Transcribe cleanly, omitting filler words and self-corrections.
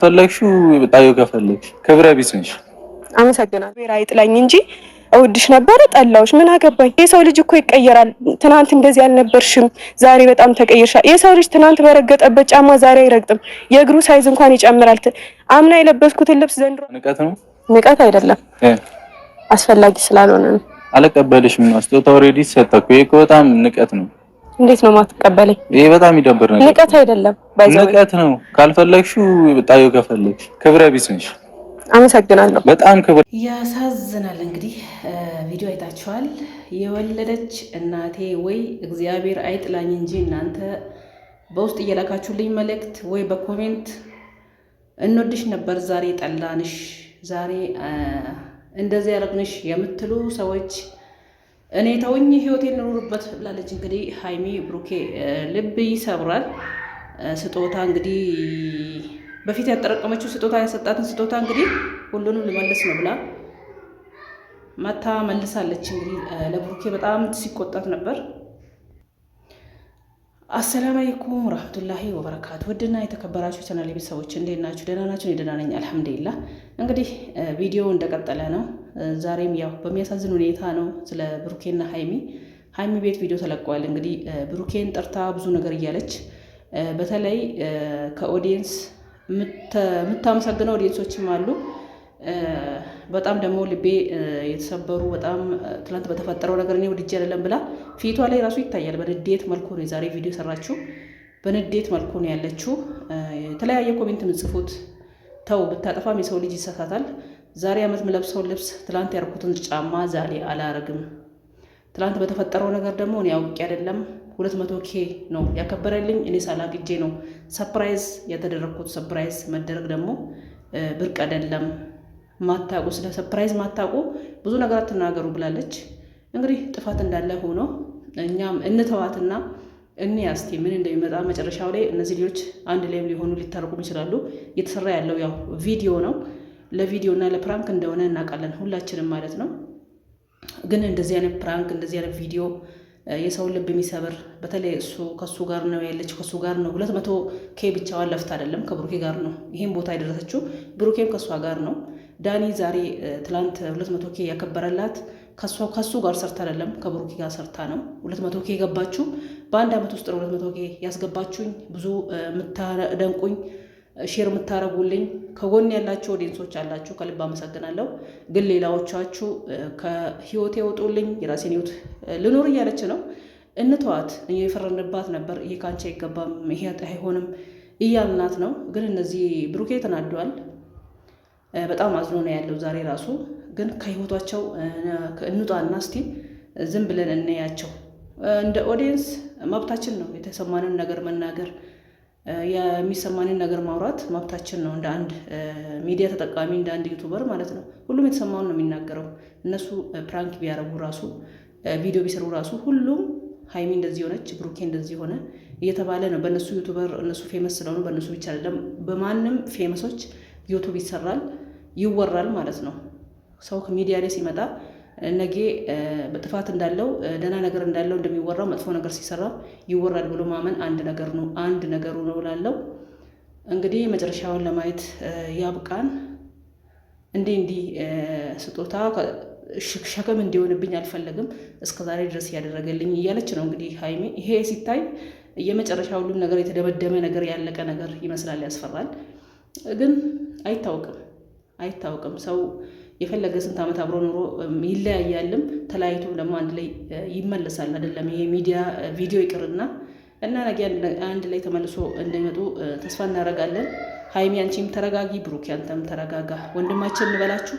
ፈለግሽው በጣዩ ከፈለግሽ ክብረ ቢስ ነሽ። አመሰግናለሁ። ብሔራዊ ጥላኝ እንጂ እውድሽ ነበር ጠላውሽ ምን አገባኝ። የሰው ልጅ እኮ ይቀየራል። ትናንት እንደዚህ አልነበርሽም፣ ዛሬ በጣም ተቀየርሻል። የሰው ልጅ ትናንት በረገጠበት ጫማ ዛሬ አይረግጥም። የእግሩ ሳይዝ እንኳን ይጨምራል። አምና የለበስኩትን ልብስ ዘንድሮ ንቀት ነው። ንቀት አይደለም አስፈላጊ ስላልሆነ ነው። አልቀበልሽም ነው ስጦታ ኦሬዲ ሰጠኩ። ይሄ በጣም ንቀት ነው። እንዴት ነው ማትቀበለኝ? ይሄ በጣም ይደብር ነገር። ንቀት አይደለም ንቀት ነው። ካልፈለግሽው በጣዩ ከፈለግሽ ክብረ ቢስ ነሽ። አመሰግናለሁ። በጣም ክብር ያሳዝናል። እንግዲህ ቪዲዮ አይታችኋል። የወለደች እናቴ ወይ እግዚአብሔር አይጥላኝ እንጂ እናንተ በውስጥ እየላካችሁልኝ መልእክት ወይ በኮሜንት እንወድሽ ነበር ዛሬ ጠላንሽ፣ ዛሬ እንደዚህ ያረግንሽ የምትሉ ሰዎች እኔ ተውኝ ህይወቴን ልኑርበት ብላለች። እንግዲህ ሀይሚ ብሩኬ ልብ ይሰብራል። ስጦታ እንግዲህ በፊት ያጠረቀመችው ስጦታ ያሰጣትን ስጦታ እንግዲህ ሁሉንም ልመልስ ነው ብላ መታ መልሳለች። እንግዲህ ለብሩኬ በጣም ሲቆጣት ነበር። አሰላሙ አለይኩም ወራህመቱላሂ ወበረካቱ። ውድና የተከበራችሁ ቻናል ቤተሰቦች እንዴት ናችሁ? ደህና ናችሁ? እኔ ደህና ነኝ አልሐምዱሊላህ። እንግዲህ ቪዲዮ እንደቀጠለ ነው። ዛሬም ያው በሚያሳዝን ሁኔታ ነው ስለ ብሩኬና ሀይሚ ቤት ቪዲዮ ተለቋል። እንግዲህ ብሩኬን ጠርታ ብዙ ነገር እያለች በተለይ ከኦዲየንስ የምታመሰግነው ኦዲየንሶችም አሉ። በጣም ደግሞ ልቤ የተሰበሩ በጣም ትናንት በተፈጠረው ነገር እኔ ወድጄ አይደለም ብላ ፊቷ ላይ ራሱ ይታያል። በንዴት መልኩ ነው የዛሬ ቪዲዮ ሰራችሁ። በንዴት መልኩ ነው ያለችው። የተለያየ ኮሜንት ምጽፉት ተው ብታጠፋም የሰው ልጅ ይሳሳታል። ዛሬ ዓመት የምለብሰውን ልብስ ትላንት ያርኩትን ጫማ ዛሬ አላረግም። ትላንት በተፈጠረው ነገር ደግሞ እኔ አውቄ አይደለም 200K ነው ያከበረልኝ። እኔ ሳላግጄ ነው ሰርፕራይዝ የተደረግኩት። ሰርፕራይዝ መደረግ ደግሞ ብርቅ አይደለም። ማታቁ ስለ ሰርፕራይዝ ማታቁ ብዙ ነገር አትናገሩ ብላለች። እንግዲህ ጥፋት እንዳለ ሆኖ እኛም እንተዋትና እስቲ ምን እንደሚመጣ መጨረሻው ላይ እነዚህ ልጆች አንድ ላይም ሊሆኑ ሊታረቁም ይችላሉ። እየተሰራ ያለው ያው ቪዲዮ ነው። ለቪዲዮ እና ለፕራንክ እንደሆነ እናውቃለን ሁላችንም ማለት ነው። ግን እንደዚህ አይነት ፕራንክ እንደዚህ አይነት ቪዲዮ የሰውን ልብ የሚሰብር በተለይ እሱ ከሱ ጋር ነው ያለችው፣ ከሱ ጋር ነው 200K ብቻዋን ለፍታ አይደለም ከብሩኬ ጋር ነው ይሄን ቦታ የደረሰችው። ብሩኬም ከሷ ጋር ነው። ዳኒ ዛሬ ትላንት 200K ያከበረላት ከሱ ጋር ሰርታ አይደለም ከብሩኬ ጋር ሰርታ ነው 200K የገባችሁ። በአንድ ዓመት ውስጥ ነው 200K ያስገባችሁኝ። ብዙ የምታደንቁኝ ሼር የምታረጉልኝ ከጎን ያላችሁ ኦዲየንሶች አላችሁ፣ ከልብ አመሰግናለሁ። ግን ሌላዎቻችሁ ከህይወት ያወጡልኝ የራሴን ህይወት ልኖር እያለች ነው። እንተዋት። የፈረንባት ነበር። ይሄ ካንቺ አይገባም፣ ይሄ አይሆንም እያልናት ነው። ግን እነዚህ ብሩኬ ተናዷል። በጣም አዝኖ ነው ያለው ዛሬ ራሱ። ግን ከህይወታቸው እንውጣና እስቲ ዝም ብለን እንያቸው። እንደ ኦዲየንስ መብታችን ነው የተሰማንን ነገር መናገር፣ የሚሰማንን ነገር ማውራት መብታችን ነው። እንደ አንድ ሚዲያ ተጠቃሚ እንደ አንድ ዩቱበር ማለት ነው። ሁሉም የተሰማውን ነው የሚናገረው። እነሱ ፕራንክ ቢያረጉ ራሱ ቪዲዮ ቢሰሩ ራሱ ሁሉም ሀይሚ እንደዚህ ሆነች፣ ብሩኬ እንደዚህ ሆነ እየተባለ ነው። በእነሱ ዩቱበር እነሱ ፌመስ ስለሆኑ በእነሱ ብቻ አይደለም፣ በማንም ፌመሶች ዩቱብ ይሰራል ይወራል ማለት ነው። ሰው ከሚዲያ ላይ ሲመጣ ነገ በጥፋት እንዳለው ደህና ነገር እንዳለው እንደሚወራው መጥፎ ነገር ሲሰራ ይወራል ብሎ ማመን አንድ ነገሩ ነው እላለሁ። እንግዲህ መጨረሻውን ለማየት ያብቃን። እንዲህ ስጦታ ሸክም እንዲሆንብኝ አልፈለግም እስከዛሬ ድረስ ያደረገልኝ እያለች ነው እንግዲህ ሀይሚ። ይሄ ሲታይ የመጨረሻ ሁሉም ነገር የተደመደመ ነገር ያለቀ ነገር ይመስላል፣ ያስፈራል። ግን አይታወቅም ሰው የፈለገ ስንት ዓመት አብሮ ኑሮ ይለያያልም፣ ተለያይቶ ደግሞ አንድ ላይ ይመለሳል አይደለም። ይሄ ሚዲያ ቪዲዮ ይቅርና እና ነገ አንድ ላይ ተመልሶ እንደሚመጡ ተስፋ እናደርጋለን። ሀይሚ አንቺም ተረጋጊ፣ ብሩክ አንተም ተረጋጋ። ወንድማችን እንበላችሁ።